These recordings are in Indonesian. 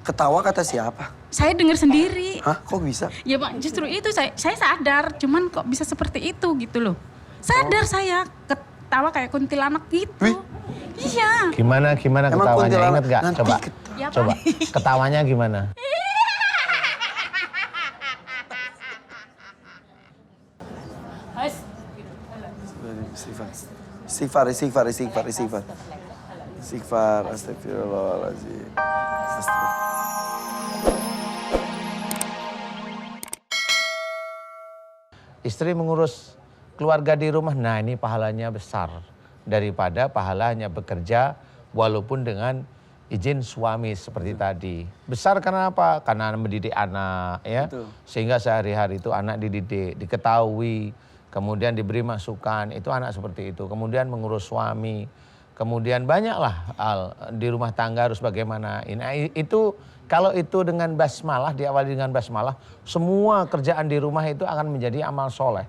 Ketawa kata siapa? Saya dengar sendiri. Hah, kok bisa? Ya Bang, justru itu saya sadar, cuman kok bisa seperti itu gitu loh. Sadar saya ketawa kayak kuntilanak gitu. Wih. Iya. Gimana Emang ketawanya? kuntilanak Ingat gak? nanti Coba. Ya, Pak. Coba. Ketawanya gimana? Istighfar. Istighfar, astagfirullahaladzim. Istri mengurus keluarga di rumah, nah ini pahalanya besar. Daripada pahalanya bekerja walaupun dengan izin suami seperti tadi. Besar karena apa? Karena mendidik anak ya. Betul. Sehingga sehari-hari itu anak dididik, diketahui, kemudian diberi masukan, itu anak seperti itu. Kemudian mengurus suami, kemudian banyaklah hal di rumah tangga harus bagaimana. Itu kalau itu dengan basmalah, diawali dengan basmalah, semua kerjaan di rumah itu akan menjadi amal soleh.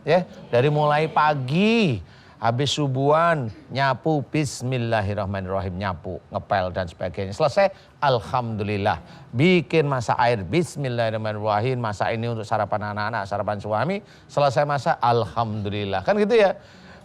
Ya, dari mulai pagi, habis subuhan, nyapu, bismillahirrahmanirrahim, nyapu, ngepel dan sebagainya. Selesai, alhamdulillah. Bikin masak air, bismillahirrahmanirrahim, masak ini untuk sarapan anak-anak, sarapan suami. Selesai masak, alhamdulillah. Kan gitu ya.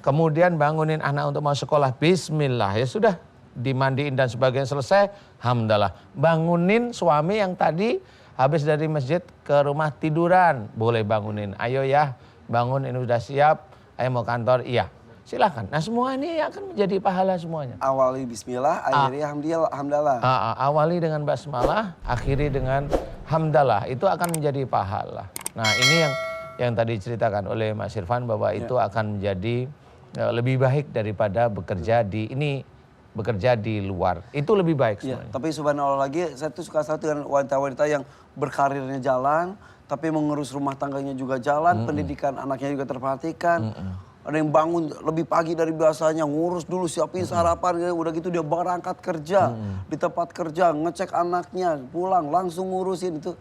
Kemudian bangunin anak untuk masuk sekolah, bismillah. Ya sudah, dimandiin dan sebagainya selesai, alhamdulillah. Bangunin suami yang tadi habis dari masjid ke rumah tiduran, boleh bangunin. Ayo ya, bangun, ini udah siap, ayo mau kantor, iya. Silahkan. Nah semua ini akan menjadi pahala semuanya. Awali bismillah, akhiri hamdalah. Awali dengan basmalah, akhiri dengan hamdalah. Itu akan menjadi pahala. Nah ini yang tadi diceritakan oleh Mas Irfan bahwa itu akan menjadi lebih baik daripada bekerja di luar. Itu lebih baik semuanya. Tapi subhanallah lagi, saya tuh suka satu dengan wanita-wanita yang berkarirnya jalan, tapi mengurus rumah tangganya juga jalan, pendidikan anaknya juga terperhatikan. Ada yang bangun lebih pagi dari biasanya, ngurus dulu, siapin sarapan, udah gitu dia berangkat kerja. Di tempat kerja, ngecek anaknya, pulang langsung ngurusin itu.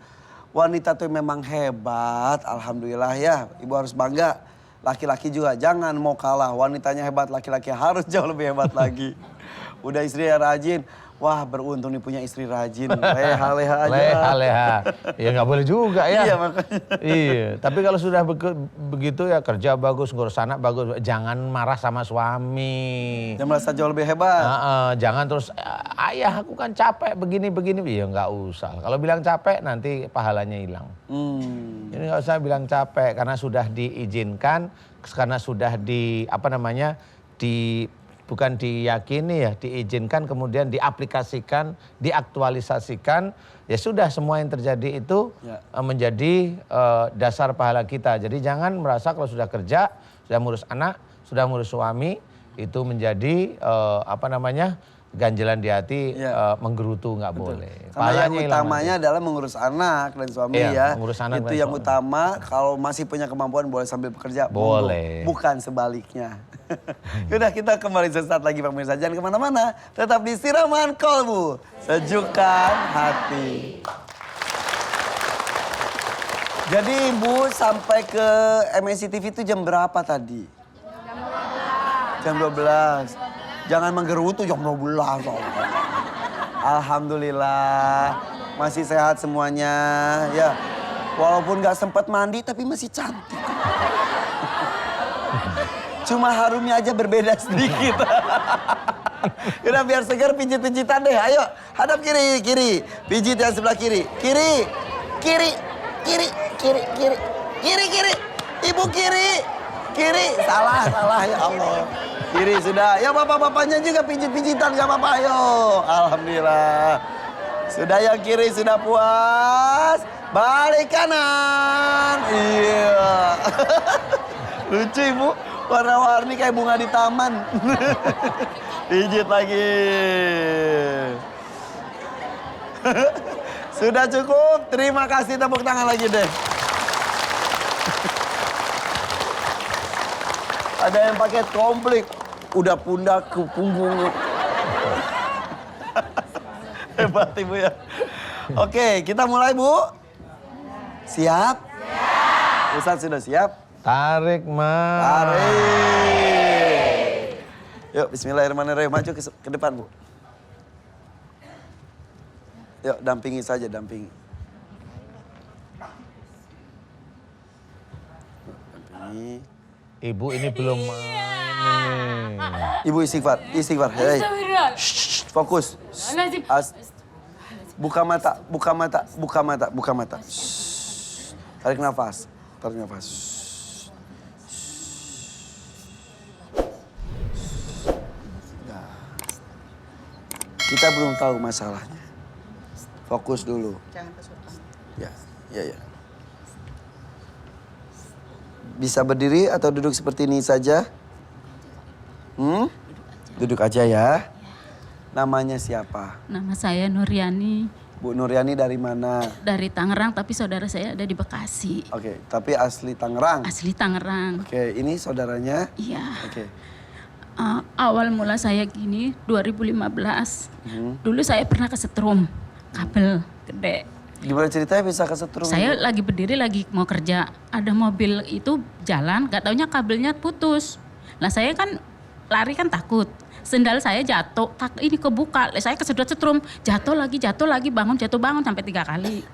Wanita tuh memang hebat, alhamdulillah ya. Ibu harus bangga. Laki-laki juga jangan mau kalah, wanitanya hebat, laki-laki harus jauh lebih hebat lagi. Udah istri yang rajin, wah beruntung nih punya istri rajin, leha-leha aja. Leha-leha, ya nggak boleh juga ya. Iya makanya. Iya, tapi kalau sudah begitu ya kerja bagus, ngurus anak bagus, jangan marah sama suami. Yang merasa jauh lebih hebat. Jangan terus, ayah aku kan capek begini-begini, ya nggak usah. Kalau bilang capek nanti pahalanya hilang. Ini nggak usah bilang capek karena sudah diizinkan, karena sudah bukan diyakini ya, diizinkan kemudian diaplikasikan, diaktualisasikan, ya sudah semua yang terjadi itu menjadi dasar pahala kita. Jadi jangan merasa kalau sudah kerja, sudah ngurus anak, sudah ngurus suami, itu menjadi ganjelan di hati, menggerutu, nggak boleh. Karena yang utamanya adalah mengurus anak dan suami ya. Mengurus anak itu dan yang suami. utama, kalau masih punya kemampuan boleh sambil bekerja. Boleh. Bukan sebaliknya. Yaudah kita kembali sesaat lagi pemirsa. Jangan kemana-mana, tetap di Siraman Kolbu. Sejukkan hati. Jadi Ibu sampai ke MNC TV itu jam berapa tadi? Jam 12. Jangan menggerutu jam 12. Alhamdulillah masih sehat semuanya ya. Walaupun gak sempat mandi tapi masih cantik. Cuma harumnya aja berbeda sedikit. Udah biar segar pijit-pijitan deh. Ayo hadap kiri. Pijit yang sebelah kiri. Kiri. Ibu kiri. Salah ya Allah. Kiri sudah. Ya bapak-bapaknya juga pijit-pijitan gak apa-apa. Ayo. Alhamdulillah. Sudah yang kiri sudah puas. Balik kanan. Iya. Lucu Ibu. Warna-warni kayak bunga di taman. Pijit lagi. Sudah cukup. Terima kasih, tepuk tangan lagi deh. Ada yang pakai komplit. Udah pundak ke punggung. Hebat Ibu ya. Oke, kita mulai Bu. Siap? Siap. Ustadz sudah siap? Tarik, Mas. Tarik. Yuk, bismillahirrahmanirrahim. Maju ke depan, Bu. Yuk, dampingi saja, dampingi. Dampingi. Ibu ini belum main. Ibu istighfar. Hei. Shh, fokus. Buka mata. Shh. Tarik nafas. Nah. Kita belum tahu masalahnya. Fokus dulu. Jangan kesurupan. Ya. Bisa berdiri atau duduk seperti ini saja? Duduk aja ya. Namanya siapa? Nama saya Nuryani, Bu Nuryani dari mana? dari Tangerang tapi saudara saya ada di Bekasi. Oke, tapi asli Tangerang. Asli Tangerang. Oke, ini saudaranya? Iya. Oke. Awal mula saya gini 2015. Dulu saya pernah kesetrum kabel gede. Gimana ceritanya bisa kesetrum? Saya lagi berdiri lagi mau kerja. Ada mobil itu jalan, gak taunya kabelnya putus. Nah saya kan lari kan takut. Sendal saya jatuh, ini kebuka. Saya kesedot setrum, jatuh lagi, bangun sampai 3 kali.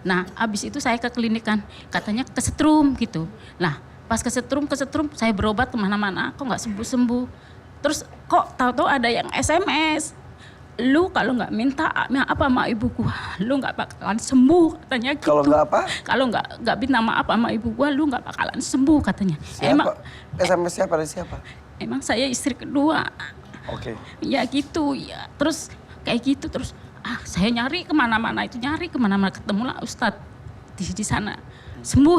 Nah abis itu saya ke klinik kan, katanya kesetrum gitu. Nah pas kesetrum saya berobat kemana-mana, kok gak sembuh-sembuh. Terus kok tahu-tahu ada yang SMS. Lu kalau nggak minta apa sama ibu gua, lu nggak bakalan sembuh katanya gitu. Kalau nggak apa? Kalau nggak minta maaf sama ibu gua, lu nggak bakalan sembuh katanya. Siapa? SMS siapa dari siapa? Emang saya istri kedua. Oke. Ya gitu ya. Terus kayak gitu terus saya nyari kemana-mana ketemulah Ustadz di sana. Sembuh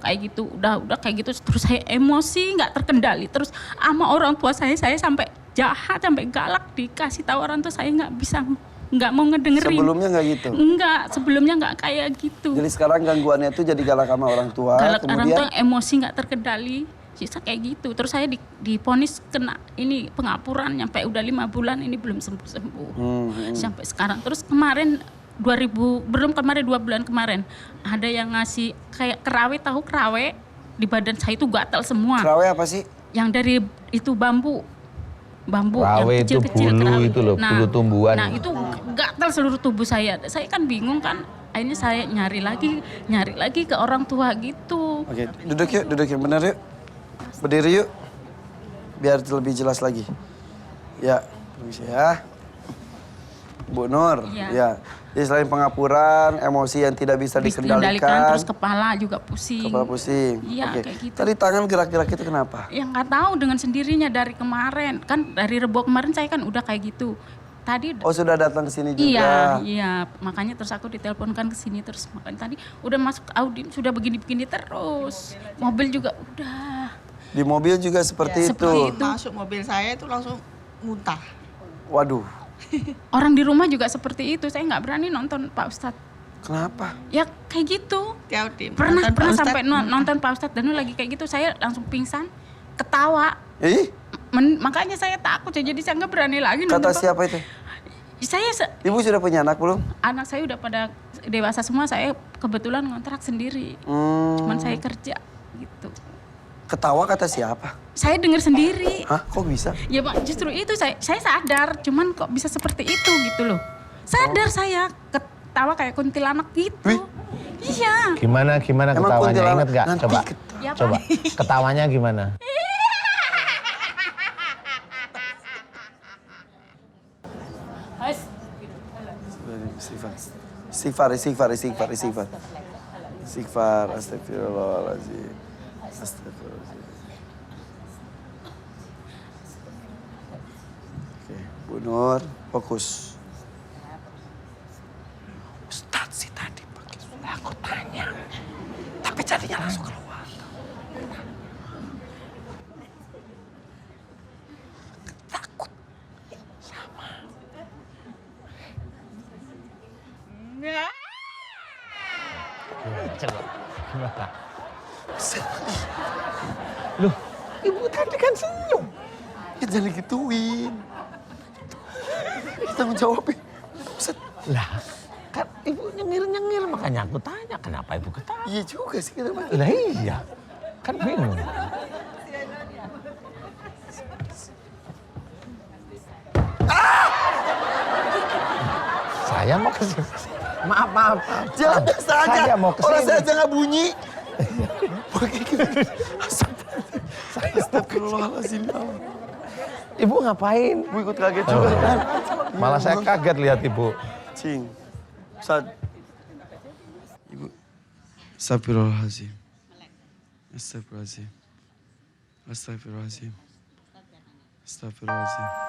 kayak gitu. Udah kayak gitu terus saya emosi nggak terkendali terus sama orang tua saya sampai jahat sampai galak dikasih tahu orang tuh saya nggak mau ngedengerin. Sebelumnya nggak gitu? Enggak, sebelumnya nggak kayak gitu. Jadi sekarang gangguannya itu jadi galak sama orang tua. Galak orang kemudian tua, emosi nggak terkendali, sisa kayak gitu. Terus saya diponis kena ini pengapuran sampai udah 5 bulan ini belum sembuh. Sampai sekarang. Terus kemarin 2 bulan kemarin ada yang ngasih kayak kerawe, tahu kerawe di badan saya itu gatal semua. Kerawe apa sih? Yang dari itu bambu Kerawe yang itu kecil-kecil bulu kerawe. itu loh, bulu tumbuhan. Nah itu gatal seluruh tubuh saya kan bingung kan, akhirnya saya nyari lagi ke orang tua gitu. Oke, duduk yuk, bener yuk. Berdiri yuk, biar lebih jelas lagi. Ya, permisi ya. Bu Nur, ya. Jadi selain pengapuran, emosi yang tidak bisa dikendalikan. Terus kepala juga pusing. Kepala pusing. Iya, Oke. kayak gitu. Tadi tangan gerak-gerak itu kenapa? Yang nggak tahu dengan sendirinya dari kemarin. Kan dari Rebo kemarin saya kan udah kayak gitu. Tadi Oh, sudah datang ke sini juga. Iya. Makanya terus aku diteleponkan ke sini terus. Makanya tadi udah masuk audit, sudah begini-begini terus. Mobil juga udah. Di mobil juga seperti itu. Masuk mobil saya itu langsung muntah. Waduh. Orang di rumah juga seperti itu. Saya nggak berani nonton Pak Ustadz. Kenapa? Ya kayak gitu. Pernah Sampai nonton Pak Ustadz dan lagi kayak gitu saya langsung pingsan, ketawa. Makanya saya takut ya, jadi saya nggak berani lagi nonton. Kata siapa itu? Ibu sudah punya anak belum? Anak saya udah pada dewasa semua, saya kebetulan ngontrak sendiri. Cuman saya kerja gitu. Ketawa kata siapa? Saya dengar sendiri. Hah, kok bisa? Ya Pak, justru itu saya sadar, cuman kok bisa seperti itu gitu loh. Sadar saya ketawa kayak kuntilanak gitu. Wih. Iya. Gimana Emang ketawanya, kuntilanak inget gak? nanti Coba, Ya, Pak. coba. Ketawanya gimana? Istighfar, astagfirullahaladzim. Astagfirullahaladzim. Oke, Bu Nur, fokus. Ustadz sih tadi pakai sudah aku tanya, tapi jadinya langsung keluar. Takut sama. Coba, gimana? Loh, ibu tadi kan senyum. Ya jangan digituin. Kita menjawabnya. Ustaz. Lah, kan ibu nyengir-nyengir, makanya aku tanya kenapa ibu ketawa. Iya juga sih. Lah iya, kan bingung. Saya mau ke sini. Maaf. Jangan biasa aja. Saya mau ke Orang sini. saya aja nggak bunyi. Astagfirullahaladzim. Ibu ngapain? Ibu ikut kaget juga kan. Malah saya kaget lihat ibu. Cing. Ustaz. Ibu. Astagfirullahaladzim. Astagfirullahaladzim. Astagfirullahaladzim. Astagfirullahaladzim.